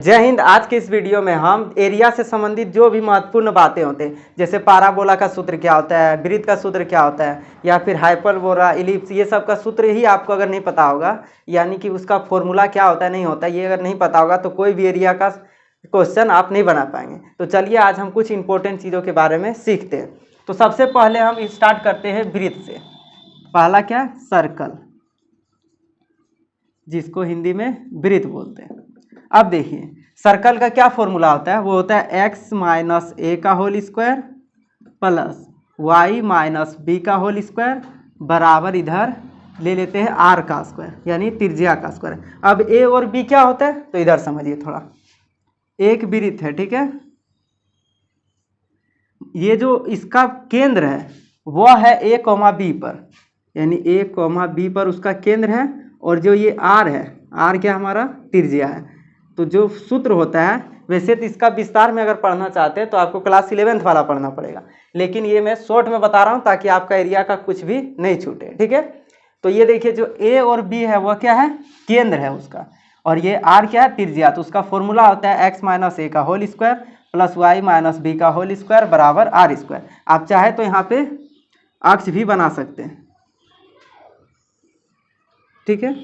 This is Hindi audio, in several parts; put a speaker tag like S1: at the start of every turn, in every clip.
S1: जय हिंद। आज के इस वीडियो में हम एरिया से संबंधित जो भी महत्वपूर्ण बातें होते हैं, जैसे पाराबोला का सूत्र क्या होता है, वृत्त का सूत्र क्या होता है, या फिर हाइपरबोला, इलिप्स, ये सब का सूत्र ही आपको अगर नहीं पता होगा, यानी कि उसका फॉर्मूला क्या होता है नहीं होता, ये अगर नहीं पता होगा तो कोई भी एरिया का क्वेश्चन आप नहीं बना पाएंगे। तो चलिए आज हम कुछ इंपॉर्टेंट चीज़ों के बारे में सीखते हैं। तो सबसे पहले हम स्टार्ट करते हैं वृत्त से। पहला क्या? सर्कल, जिसको हिंदी में वृत्त बोलते हैं। अब देखिए सर्कल का क्या फॉर्मूला होता है, वो होता है x माइनस ए का whole square plus y minus b का होल स्क्वायर बराबर इधर ले लेते हैं r का स्क्वायर, यानी त्रिज्या का स्क्वायर। अब a और b क्या होता है तो इधर समझिए थोड़ा। एक वृत्त है, ठीक है, ये जो इसका केंद्र है वह है a कॉमा बी पर, यानी a कॉमा बी पर उसका केंद्र है, और जो ये r है, r क्या हमारा त्रिज्या है। तो जो सूत्र होता है, वैसे तो इसका विस्तार में अगर पढ़ना चाहते हैं तो आपको क्लास 11th वाला पढ़ना पड़ेगा, लेकिन ये मैं शॉर्ट में बता रहा हूँ ताकि आपका एरिया का कुछ भी नहीं छूटे, ठीक है। तो ये देखिए जो a और b है वह क्या है, केंद्र है उसका, और ये r क्या है, त्रिज्या। तो उसका फॉर्मूला होता है x माइनस ए का whole square plus y minus b का होल स्क्वायर बराबर आर स्क्वायर। आप चाहे तो यहाँ पे अक्ष भी बना सकते हैं, ठीक है।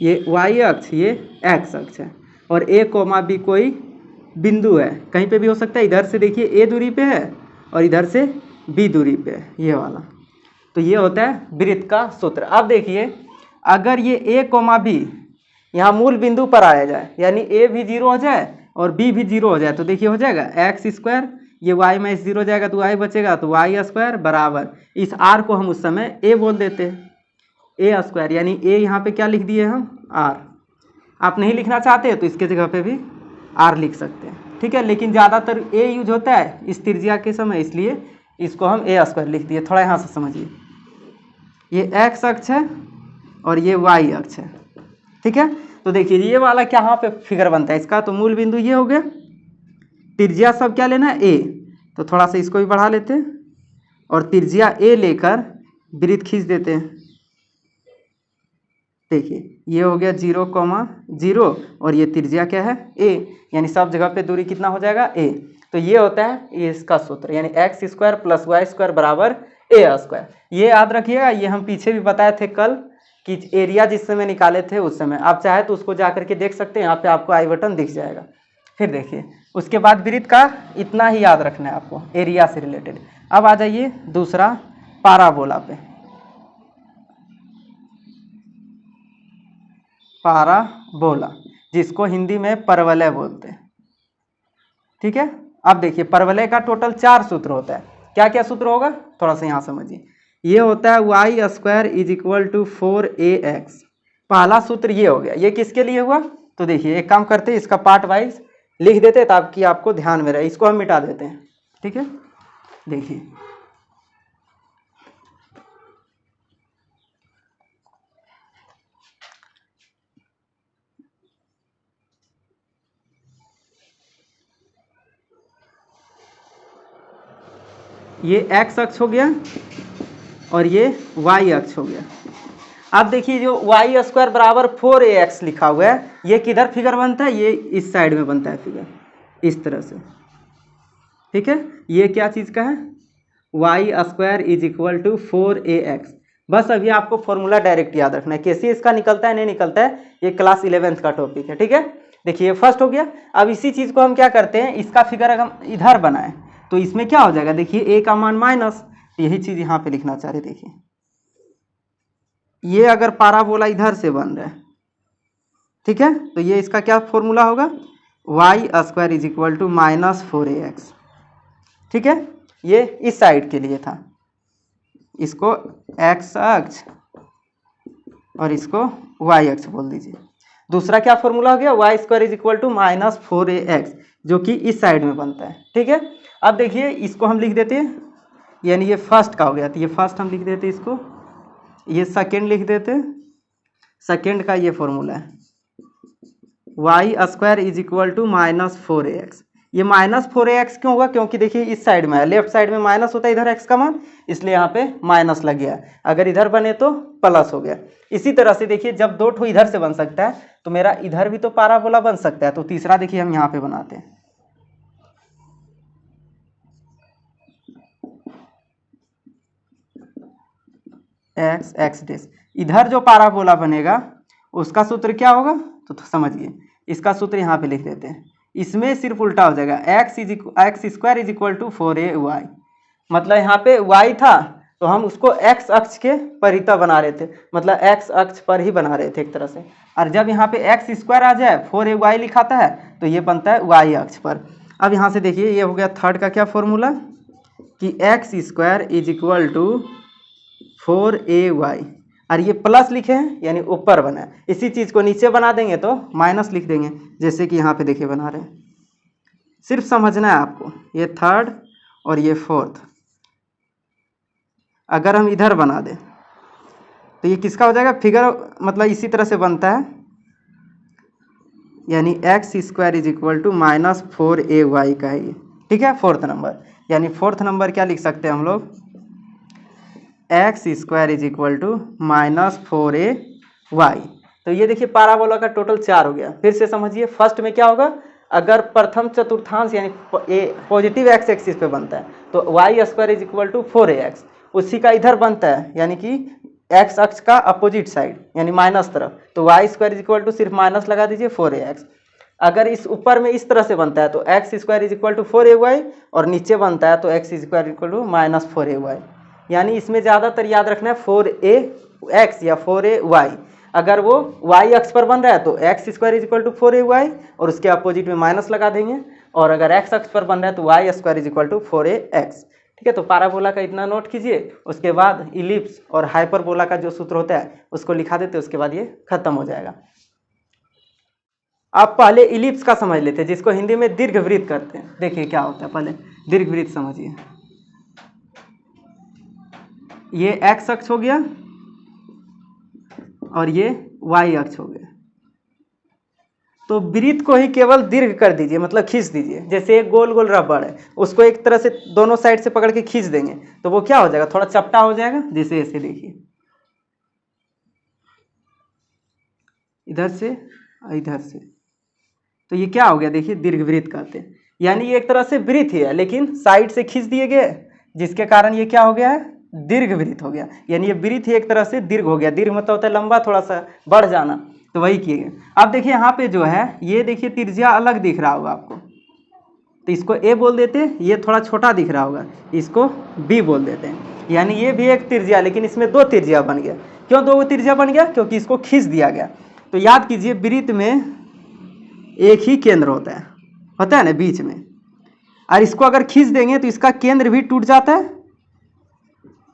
S1: ये y अक्ष, ये x अक्ष है, और a कोमा बी कोई बिंदु है, कहीं पे भी हो सकता है। इधर से देखिए a दूरी पे है और इधर से b दूरी पे है, ये वाला। तो ये होता है वृत्त का सूत्र। अब देखिए अगर ये a कोमा बी यहाँ मूल बिंदु पर आया जाए, यानी a भी 0 हो जाए और b भी 0 हो जाए, तो देखिए हो जाएगा x स्क्वायर, ये y में 0 हो जाएगा तो y बचेगा, तो y स्क्वायर बराबर इस r को हम उस समय a बोल देते हैं, a स्क्वायर, यानी a यहाँ पे क्या लिख दिए हम, r। आप नहीं लिखना चाहते तो इसके जगह पे भी r लिख सकते हैं, ठीक है। लेकिन ज़्यादातर a यूज होता है इस त्रिज्या के समय, इसलिए इसको हम a स्क्वायर लिख दिए। थोड़ा यहाँ से समझिए, ये x अक्ष है और ये y अक्ष है, ठीक है। तो देखिए ये वाला क्या यहाँ पे फिगर बनता है इसका, तो मूल बिंदु ये हो गया, त्रिज्या सब क्या लेना है a, तो थोड़ा सा इसको भी बढ़ा लेते हैं और त्रिज्या a लेकर वृत्त खींच देते हैं। देखिए ये हो गया 0,0 और ये त्रिज्या क्या है, a, यानी सब जगह पे दूरी कितना हो जाएगा, a। तो ये होता है ये इसका सूत्र, यानी x square plus y square बराबर a स्क्वायर। ये याद रखिएगा, ये हम पीछे भी बताए थे कल कि एरिया जिस समय निकाले थे उस समय, आप चाहे तो उसको जा करके देख सकते हैं, यहाँ पे आपको आई बटन दिख जाएगा। फिर देखिए उसके बाद वृत्त का इतना ही याद रखना है आपको एरिया से रिलेटेड। अब आ जाइए दूसरा पाराबोला पे। पाराबोला, जिसको हिंदी में परवलय बोलते हैं, ठीक है। अब देखिए परवलय का टोटल 4 सूत्र होता है। क्या क्या सूत्र होगा थोड़ा सा यहाँ समझिए। ये होता है y square is equal to 4ax। पहला सूत्र ये हो गया। ये किसके लिए हुआ, तो देखिए एक काम करते हैं, इसका पार्ट वाइज लिख देते हैं ताकि आपको ध्यान में रहे। इसको हम मिटा देते हैं, ठीक है। देखिए ये x अक्ष हो गया और ये y अक्ष हो गया। अब देखिए जो y स्क्वायर बराबर 4ax लिखा हुआ है, ये किधर फिगर बनता है, ये इस साइड में बनता है फिगर, इस तरह से, ठीक है। ये क्या चीज़ का है, y square is equal to 4ax। बस अभी आपको फॉर्मूला डायरेक्ट याद रखना है, कैसे इसका निकलता है नहीं निकलता है, ये क्लास 11th का टॉपिक है, ठीक है। देखिए फर्स्ट हो गया। अब इसी चीज़ को हम क्या करते हैं, इसका फिगर अगर हम इधर बनाएं तो इसमें क्या हो जाएगा, देखिए a का मान माइनस, यही चीज़ यहाँ पे लिखना चाह रहे। देखिए ये अगर पाराबोला इधर से बन रहा है, ठीक है, तो ये इसका क्या फॉर्मूला होगा, y square is equal to minus 4ax, ठीक है। ये इस साइड के लिए था, इसको x अक्ष और इसको y अक्ष बोल दीजिए। दूसरा क्या फॉर्मूला हो गया, y square is equal to minus 4ax, जो कि इस साइड में बनता है, ठीक है। अब देखिए इसको हम लिख देते हैं, यानी ये फर्स्ट का हो गया, तो ये फर्स्ट हम लिख देते हैं, इसको ये सेकेंड लिख देते हैं। सेकेंड का ये फॉर्मूला है y square is equal to minus 4ax, ये -4ax क्यों होगा, क्योंकि देखिए इस साइड में है, लेफ्ट साइड में माइनस होता है इधर x का मान, इसलिए यहाँ पे माइनस लग गया। अगर इधर बने तो प्लस हो गया। इसी तरह से देखिए जब दो ठो इधर से बन सकता है तो मेरा इधर भी तो पाराबोला बन सकता है। तो तीसरा देखिए हम यहाँ पे बनाते हैं, x डैश। इधर जो पाराबोला बनेगा उसका सूत्र क्या होगा, तो समझिए इसका सूत्र यहाँ पे लिख देते हैं। इसमें सिर्फ उल्टा हो जाएगा, x square is equal to 4ay। मतलब यहाँ पे y था तो हम उसको x अक्ष के परिता बना रहे थे, मतलब x अक्ष पर ही बना रहे थे एक तरह से। और जब यहाँ पे एक्स स्क्वायर आ जाए 4ay लिखाता है तो ये बनता है y अक्ष पर। अब यहाँ से देखिए ये हो गया थर्ड का क्या फॉर्मूला, कि x square is equal to 4ay, और ये प्लस लिखे हैं यानी ऊपर बना है। इसी चीज़ को नीचे बना देंगे तो माइनस लिख देंगे, जैसे कि यहाँ पे देखिए बना रहे हैं। सिर्फ समझना है आपको, ये थर्ड और ये फोर्थ। अगर हम इधर बना दें तो ये किसका हो जाएगा, फिगर मतलब इसी तरह से बनता है, यानी x square is equal to -4ay का है ये, ठीक है। फोर्थ नंबर, यानी फोर्थ नंबर क्या लिख सकते हैं हम लोग, x square is equal to -4ay। तो ये देखिए पाराबोला का टोटल 4 हो गया। फिर से समझिए, फर्स्ट में क्या होगा, अगर प्रथम चतुर्थांश यानी पॉजिटिव एक्स एक्सिस पे बनता है तो y square is equal to 4ax, उसी का इधर बनता है यानी कि एक्स अक्ष का अपोजिट साइड यानी माइनस तरफ, तो y square is equal to सिर्फ माइनस लगा दीजिए 4ax। अगर इस ऊपर में इस तरह से बनता है तो x square is equal to 4ay, और नीचे बनता है तो x square equal to -4ay। यानी इसमें ज़्यादातर याद रखना है 4ax या 4ay। अगर वो y अक्ष पर बन रहा है तो x square is equal to 4ay और उसके अपोजिट में माइनस लगा देंगे, और अगर x अक्ष पर बन रहा है तो y square is equal to 4ax, ठीक है। तो पाराबोला का इतना नोट कीजिए। उसके बाद इलिप्स और हाइपरबोला का जो सूत्र होता है उसको लिखा देते, उसके बाद ये खत्म हो जाएगा। आप पहले इलिप्स का समझ लेते हैं, जिसको हिंदी में दीर्घवृत्त कहते हैं। देखिए क्या होता है, पहले दीर्घवृत्त समझिए। ये x अक्ष हो गया और ये y अक्ष हो गया, तो वृत्त को ही केवल दीर्घ कर दीजिए, मतलब खींच दीजिए। जैसे एक गोल गोल रबड़ है, उसको एक तरह से दोनों साइड से पकड़ के खींच देंगे तो वो क्या हो जाएगा, थोड़ा चपटा हो जाएगा। जैसे ऐसे देखिए, इधर से और इधर से, तो ये क्या हो गया, देखिए दीर्घवृत्त कहते हैं। यानी ये एक तरह से वृत्त ही है लेकिन साइड से खींच दिए गए, जिसके कारण ये क्या हो गया है, दीर्घवृत्त हो गया। यानी ये वृत्त ही एक तरह से दीर्घ हो गया। दीर्घ मतलब होता है लंबा, थोड़ा सा बढ़ जाना, तो वही किए गए। अब देखिए यहाँ पे जो है ये देखिए त्रिज्या अलग दिख रहा होगा आपको, तो इसको ए बोल देते हैं। ये थोड़ा छोटा दिख रहा होगा, इसको बी बोल देते हैं। यानी ये भी एक त्रिज्या, लेकिन इसमें दो त्रिज्या बन गया। क्यों दो त्रिज्या बन गया, क्योंकि इसको खींच दिया गया। तो याद कीजिए वृत्त में एक ही केंद्र होता है ना बीच में, और इसको अगर खींच देंगे तो इसका केंद्र भी टूट जाता है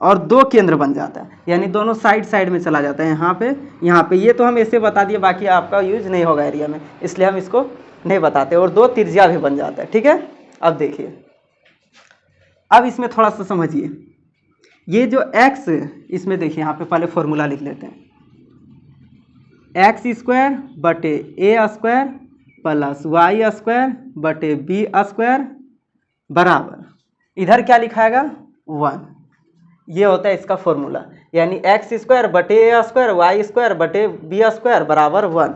S1: और दो केंद्र बन जाता है, यानी दोनों साइड साइड में चला जाता है। यहाँ पे ये तो हम ऐसे बता दिए, बाकी आपका यूज नहीं होगा एरिया में, इसलिए हम इसको नहीं बताते। और दो त्रिज्या भी बन जाता है, ठीक है। अब देखिए, अब इसमें थोड़ा सा समझिए, ये जो x, इसमें देखिए यहाँ पे पहले फॉर्मूला लिख लेते हैं, एक्स स्क्वायर बटे ए स्क्वायर प्लस वाई स्क्वायर बटे बी स्क्वायर बराबर, इधर क्या लिखाएगा 1। ये होता है इसका फॉर्मूला, यानी एक्स स्क्वायर बटे ए स्क्वायर वाई स्क्वायर बटे बी स्क्वायर बराबर 1।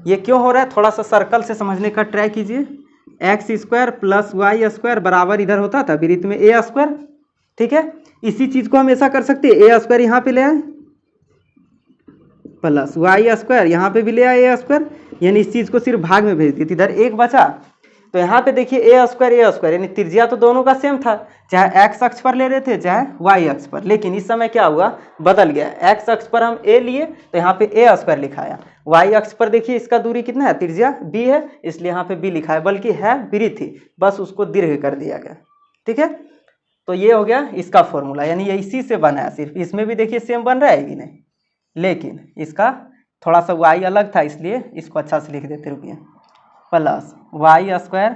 S1: ये क्यों हो रहा है, थोड़ा सा सर्कल से समझने का ट्राई कीजिए। X square plus y square बराबर इधर होता था वृत्त में ए स्क्वायर, ठीक है। इसी चीज़ को हम ऐसा कर सकते हैं, ए स्क्वायर यहाँ पे ले आए प्लस वाई स्क्वायर यहाँ पे भी ले आए ए स्क्वायर, यानी इस चीज़ को सिर्फ भाग में भेज दिए, इधर एक बचा। तो यहाँ पे देखिए ए स्क्वायर यानी त्रिज्या तो दोनों का सेम था, चाहे एक्स अक्ष पर ले रहे थे चाहे वाई अक्ष पर। लेकिन इस समय क्या हुआ, बदल गया। एक्स अक्ष पर हम ए लिए तो यहाँ पे ए स्क्वायर लिखाया, वाई अक्ष पर देखिए इसका दूरी कितना है, त्रिज्या बी है, इसलिए यहाँ पे बी लिखा है, बल्कि है वृत्त ही, बस उसको दीर्घ कर दिया गया, ठीक है। तो ये हो गया इसका फॉर्मूला, यानी ये इसी से बना है। सिर्फ इसमें भी देखिए सेम बन रहा है कि नहीं, लेकिन इसका थोड़ा सा वाई अलग था, इसलिए इसको अच्छा से लिख देते रुकिए, प्लस वाई स्क्वायर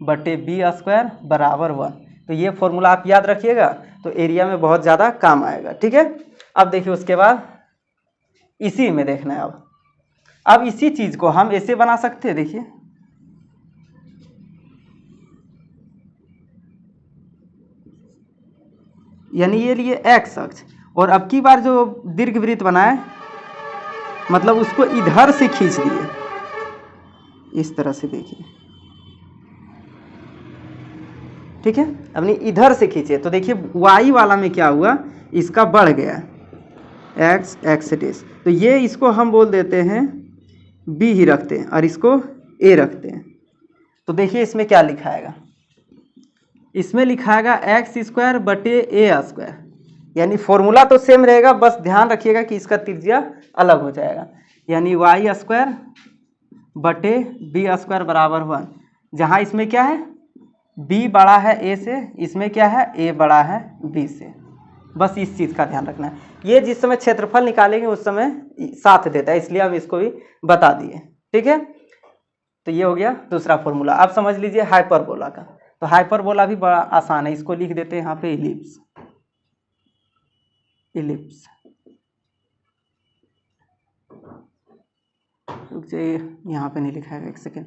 S1: बटे बी स्क्वायर बराबर 1। तो ये फॉर्मूला आप याद रखिएगा, तो एरिया में बहुत ज़्यादा काम आएगा, ठीक है। अब देखिए उसके बाद इसी में देखना है। अब इसी चीज़ को हम ऐसे बना सकते हैं, देखिए यानी ये लिए एक्स अक्ष, और अब की बार जो दीर्घवृत्त बनाए मतलब उसको इधर से खींच दिए, इस तरह से देखिए, ठीक है। अपनी इधर से खींचे तो देखिए वाई वाला में क्या हुआ, इसका बढ़ गया एक्स एक्स डेस, तो ये इसको हम बोल देते हैं बी ही रखते हैं और इसको ए रखते हैं। तो देखिए इसमें क्या लिखाएगा, इसमें लिखाएगा एक्स स्क्वायर बटे ए स्क्वायर, यानी फॉर्मूला तो सेम रहेगा, बस ध्यान रखिएगा कि इसका त्रिज्या अलग हो जाएगा, यानी वाई स्क्वायर बटे बी स्क्वायर बराबर 1, जहाँ इसमें क्या है b बड़ा है a से, इसमें क्या है a बड़ा है b से, बस इस चीज़ का ध्यान रखना है। ये जिस समय क्षेत्रफल निकालेंगे उस समय साथ देता है, इसलिए हम इसको भी बता दिए, ठीक है। तो ये हो गया दूसरा फॉर्मूला। अब समझ लीजिए हाइपरबोला का, तो हाइपरबोला भी बड़ा आसान है, इसको लिख देते हैं यहाँ पे इलिप्स, इलिप्स रुक जाइए, यहाँ पे नहीं लिखा है, एक सेकेंड,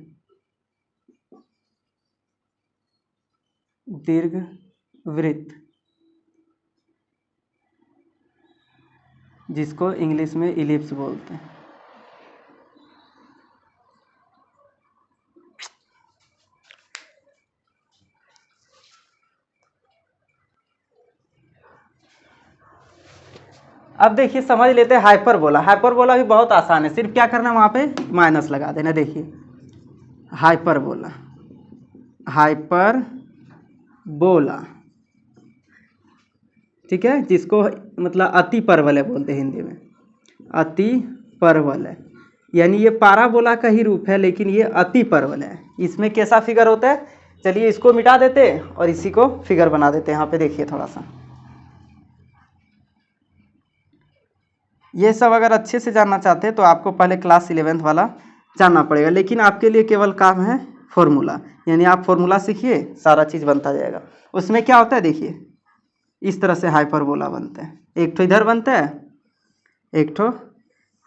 S1: दीर्घवृत्त, जिसको इंग्लिश में इलिप्स बोलते हैं। अब देखिए समझ लेते हैं हाइपरबोला। हाइपरबोला भी बहुत आसान है, सिर्फ क्या करना है वहाँ पे माइनस लगा देना। देखिए हाइपरबोला, हाइपरबोला, ठीक है, जिसको मतलब अति परवलय बोलते हैं हिंदी में, अति परवलय, यानी ये पाराबोला का ही रूप है लेकिन ये अति परवलय है। इसमें कैसा फिगर होता है, चलिए इसको मिटा देते हैं और इसी को फिगर बना देते हैं। यहाँ पे देखिए थोड़ा सा, ये सब अगर अच्छे से जानना चाहते हैं तो आपको पहले क्लास 11th वाला जानना पड़ेगा, लेकिन आपके लिए केवल काम है फॉर्मूला, यानी आप फॉर्मूला सीखिए, सारा चीज़ बनता जाएगा। उसमें क्या होता है देखिए, इस तरह से हाइपरबोला बनते हैं, एक ठो इधर बनता है, एक ठो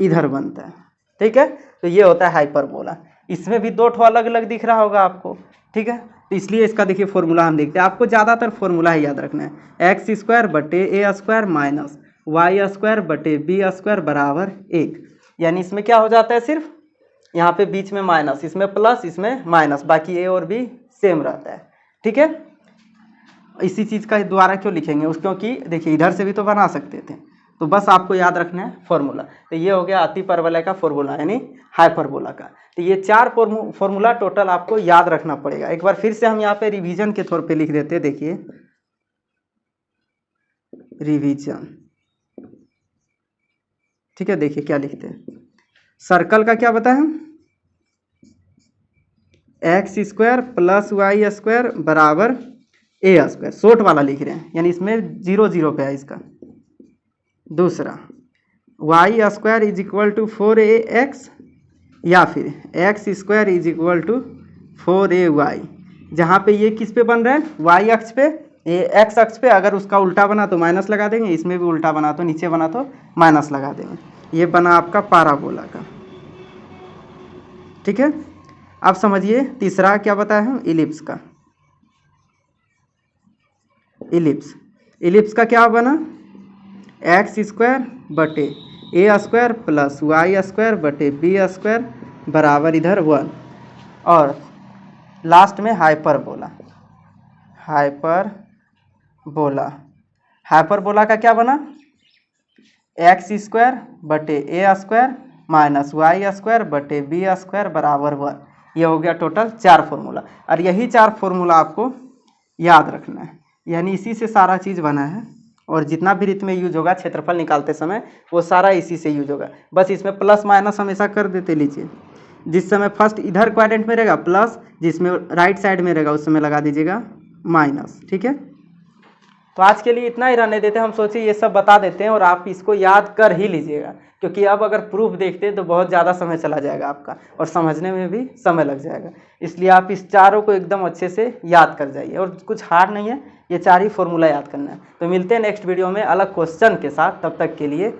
S1: इधर बनता है, ठीक है। तो ये होता है हाइपरबोला। इसमें भी दो ठो अलग अलग दिख रहा होगा आपको, ठीक है। तो इसलिए इसका देखिए फॉर्मूला हम देखते हैं, आपको ज़्यादातर फॉर्मूला ही याद रखना है, एक्स स्क्वायर बटे ए स्क्वायर माइनस वाई स्क्वायर बटे बी स्क्वायर बराबर 1, यानी इसमें क्या हो जाता है, सिर्फ यहाँ पे बीच में माइनस, इसमें प्लस, इसमें माइनस, बाकी ए और बी सेम रहता है, ठीक है। इसी चीज़ का द्वारा क्यों लिखेंगे उस, क्योंकि देखिए इधर से भी तो बना सकते थे, तो बस आपको याद रखना है फॉर्मूला। तो ये हो गया अति परवलय का फॉर्मूला यानी हाइपरबोला का। तो ये 4 फॉर्मूला टोटल आपको याद रखना पड़ेगा। एक बार फिर से हम यहाँ पे रिवीजन के तौर पे लिख देते हैं, देखिए रिवीजन, ठीक है। देखिए क्या लिखते हैं, सर्कल का क्या बताएं, x square plus y square बराबर ए स्क्वायर, शॉर्ट वाला लिख रहे हैं, यानी इसमें 0 0 पे है इसका। दूसरा y square is equal to 4ax, या फिर x square is equal to 4ay, जहाँ पे ये किस पे बन रहा है, वाई अक्ष पे, ये एक्स अक्ष पे। अगर उसका उल्टा बना तो माइनस लगा देंगे, इसमें भी उल्टा बना तो नीचे बना तो माइनस लगा देंगे। ये बना आपका पाराबोला का, ठीक है। अब समझिए तीसरा क्या बताया हम, इलिप्स का। इलिप्स, इलिप्स का क्या बना, एक्स स्क्वायर बटे ए स्क्वायर प्लस वाई स्क्वायर बटे बी स्क्वायर बराबर इधर 1, और लास्ट में हाइपरबोला। हाइपरबोला, हाइपरबोला का क्या बना, एक्स स्क्वायर बटे ए स्क्वायर माइनस वाई स्क्वायर बटे बी स्क्वायर बराबर 1। ये हो गया टोटल 4 फॉर्मूला, और यही 4 फॉर्मूला आपको याद रखना है, यानी इसी से सारा चीज़ बना है। और जितना भी वृत्त में यूज होगा क्षेत्रफल निकालते समय वो सारा इसी से यूज होगा, बस इसमें प्लस माइनस हमेशा कर देते। लीजिए जिस समय फर्स्ट इधर क्वाड्रेंट में रहेगा प्लस, जिसमें राइट साइड में रहेगा उस समय लगा दीजिएगा माइनस, ठीक है। तो आज के लिए इतना ही रहने देते हैं, हम सोचे ये सब बता देते हैं और आप इसको याद कर ही लीजिएगा, क्योंकि अब अगर प्रूफ देखते हैं तो बहुत ज़्यादा समय चला जाएगा आपका और समझने में भी समय लग जाएगा। इसलिए आप इस चारों को एकदम अच्छे से याद कर जाइए, और कुछ हार्ड नहीं है, ये 4 ही फॉर्मूला याद करना है। तो मिलते हैं नेक्स्ट वीडियो में अलग क्वेश्चन के साथ, तब तक के लिए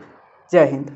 S1: जय हिंद।